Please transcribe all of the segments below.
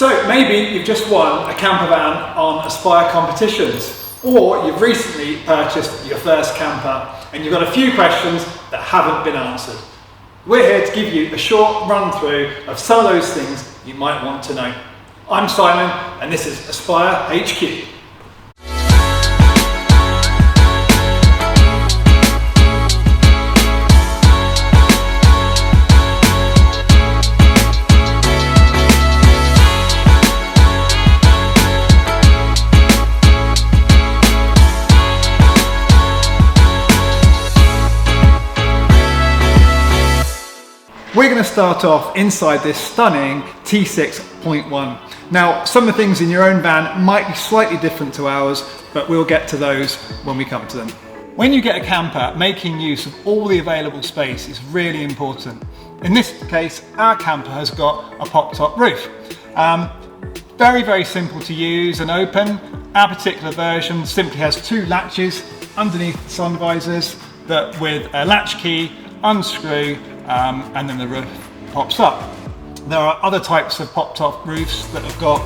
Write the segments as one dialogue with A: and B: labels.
A: So maybe you've just won a camper van on Aspire competitions, or you've recently purchased your first camper and you've got a few questions that haven't been answered. We're here to give you a short run through of some of those things you might want to know. I'm Simon and this is Aspire HQ. We're going to start off inside this stunning T6.1. Now, some of the things in your own van might be slightly different to ours, but we'll get to those when we come to them. When you get a camper, making use of all the available space is really important. In this case, our camper has got a pop-top roof. Very simple to use and open. Our particular version simply has two latches underneath the sun visors that with a latch key, unscrew, and then the roof pops up. There are other types of pop-top roofs that have got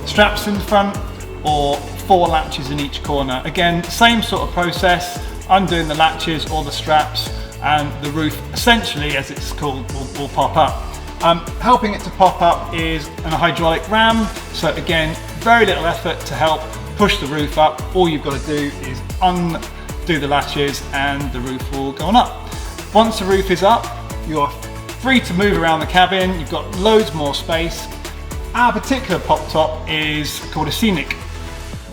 A: straps in the front or 4 latches in each corner. Again, same sort of process, undoing the latches or the straps, and the roof essentially, as it's called, will pop up. Helping it to pop up is an hydraulic ram, so again, very little effort to help push the roof up. All you've got to do is undo the latches and the roof will go on up. Once the roof is up, you're free to move around the cabin. You've got loads more space. Our particular pop top is called a scenic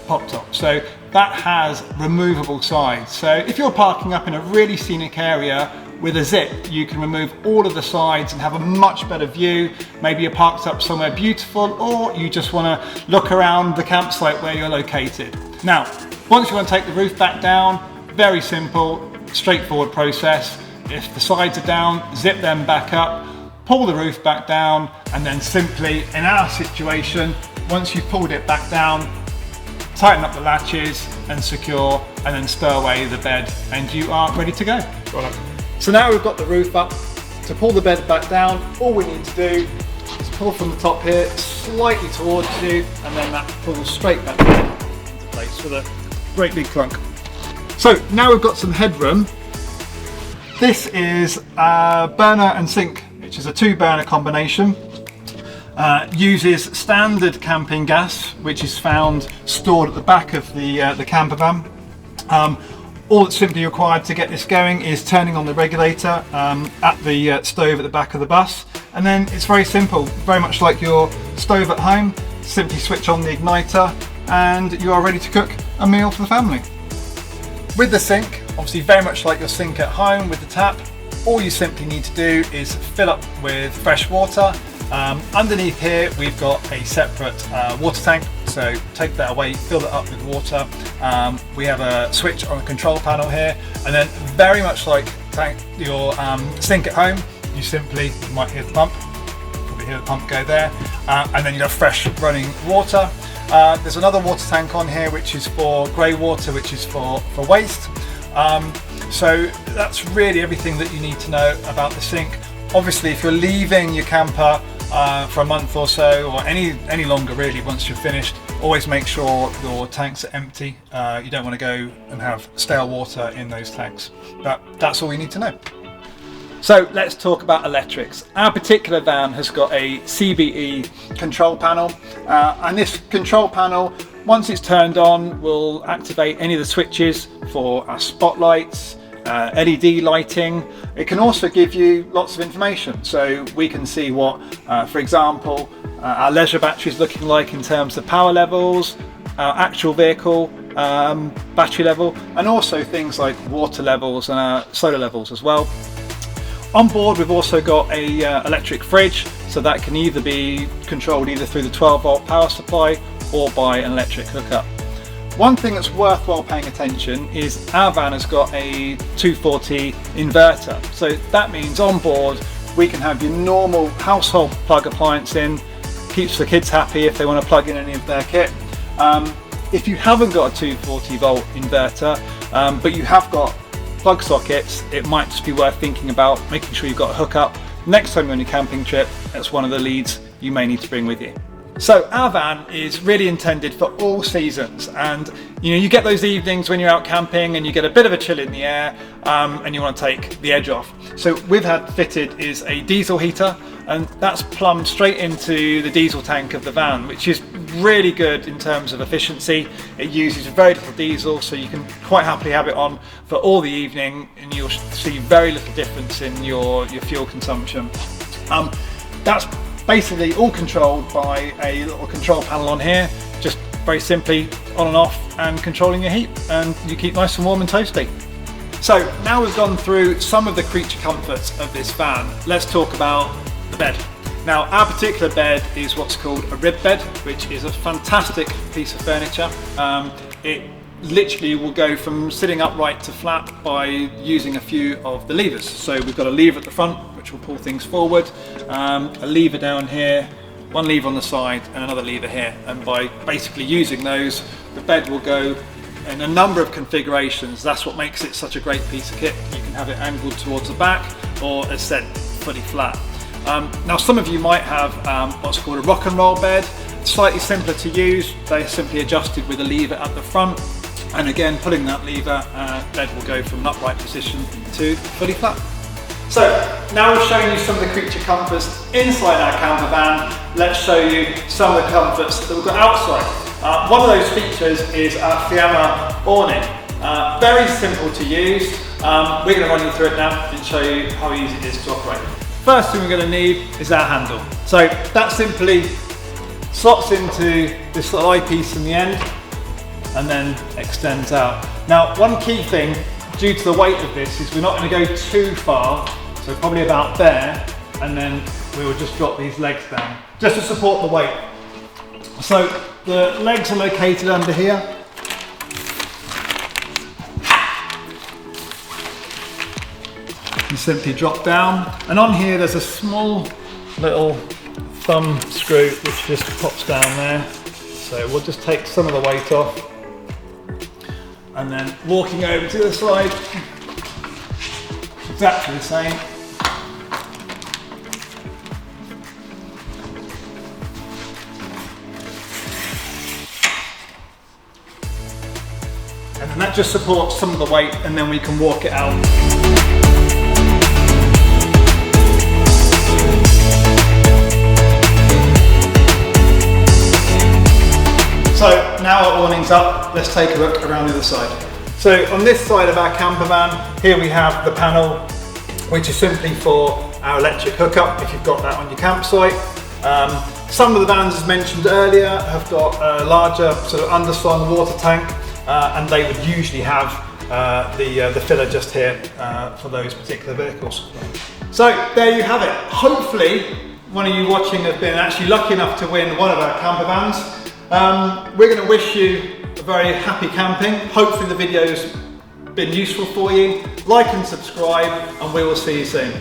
A: pop top. So that has removable sides. So if you're parking up in a really scenic area with a zip, you can remove all of the sides and have a much better view. Maybe you're parked up somewhere beautiful, or you just want to look around the campsite where you're located. Now, once you want to take the roof back down, very simple, straightforward process. If the sides are down, zip them back up, pull the roof back down, and then simply, in our situation, once you've pulled it back down, tighten up the latches and secure, and then stow away the bed, and you are ready to go. So now we've got the roof up. To pull the bed back down, all we need to do is pull from the top here, slightly towards you, and then that pulls straight back into place with a great big clunk. So now we've got some headroom. This is a burner and sink, which is a 2-burner combination. Uses standard camping gas, which is found stored at the back of the camper van. All that's simply required to get this going is turning on the regulator at the stove at the back of the bus, and then it's very simple, very much like your stove at home. Simply switch on the igniter and you are ready to cook a meal for the family. With the sink, obviously very much like your sink at home with the tap, all you simply need to do is fill up with fresh water. Underneath here we've got a separate water tank, so take that away, fill it up with water. We have a switch on the control panel here, and then very much like your sink at home, you might hear the pump, probably hear the pump go there, and then you have fresh running water. There's another water tank on here which is for grey water, which is for waste. So that's really everything that you need to know about the sink. Obviously, if you're leaving your camper for a month or so, or any longer really, once you're finished, always make sure your tanks are empty. You don't want to go and have stale water in those tanks. But that's all you need to know. So let's talk about electrics. Our particular van has got a CBE control panel, and this control panel, once it's turned on, will activate any of the switches for our spotlights, LED lighting. It can also give you lots of information, so we can see what, for example, our leisure battery is looking like in terms of power levels, our actual vehicle battery level, and also things like water levels and solar levels as well. On board we've also got a electric fridge, so that can either be controlled either through the 12-volt power supply or by an electric hookup. One thing that's worthwhile paying attention is our van has got a 240 inverter, so that means on board we can have your normal household plug appliance in, keeps the kids happy if they want to plug in any of their kit. If you haven't got a 240 volt inverter, but you have got plug sockets, it might just be worth thinking about making sure you've got a hookup. Next time you're on your camping trip, that's one of the leads you may need to bring with you. So our van is really intended for all seasons, and you get those evenings when you're out camping and you get a bit of a chill in the air, and you want to take the edge off. So we've had fitted is a diesel heater, and that's plumbed straight into the diesel tank of the van, which is really good in terms of efficiency. It uses very little diesel, so you can quite happily have it on for all the evening and you'll see very little difference in your fuel consumption. That's basically all controlled by a little control panel on here, just very simply on and off and controlling your heat, and you keep nice and warm and toasty. So now we've gone through some of the creature comforts of this van, let's talk about the bed. Now our particular bed is what's called a rib bed, which is a fantastic piece of furniture. It literally will go from sitting upright to flat by using a few of the levers. So we've got a lever at the front which will pull things forward, a lever down here, one lever on the side and another lever here, and by basically using those the bed will go in a number of configurations. That's what makes it such a great piece of kit. You can have it angled towards the back or, as said, fully flat. Now some of you might have what's called a rock and roll bed, slightly simpler to use. They're simply adjusted with a lever at the front, and again pulling that lever, bed will go from an upright position to fully flat. So now we've shown you some of the creature comforts inside our camper van, let's show you some of the comforts that we've got outside. One of those features is our Fiamma awning. Very simple to use. We're going to run you through it now and show you how easy it is to operate. First thing we're going to need is our handle. So that simply slots into this little eyepiece in the end and then extends out. Now one key thing, due to the weight of this, is we're not going to go too far, so probably about there, and then we will just drop these legs down, just to support the weight. So the legs are located under here. You simply drop down, and on here there's a small little thumb screw which just pops down there. So we'll just take some of the weight off, and then walking over to the side, exactly the same. And then that just supports some of the weight, and then we can walk it out. So now our awning's up, let's take a look around the other side. So on this side of our camper van, here we have the panel, which is simply for our electric hookup, if you've got that on your campsite. Some of the vans, as mentioned earlier, have got a larger sort of underslung water tank, and they would usually have the filler just here for those particular vehicles. So there you have it. Hopefully one of you watching has been actually lucky enough to win one of our camper vans. We're going to wish you a very happy camping. Hopefully the video's been useful for you. Like and subscribe, and we will see you soon.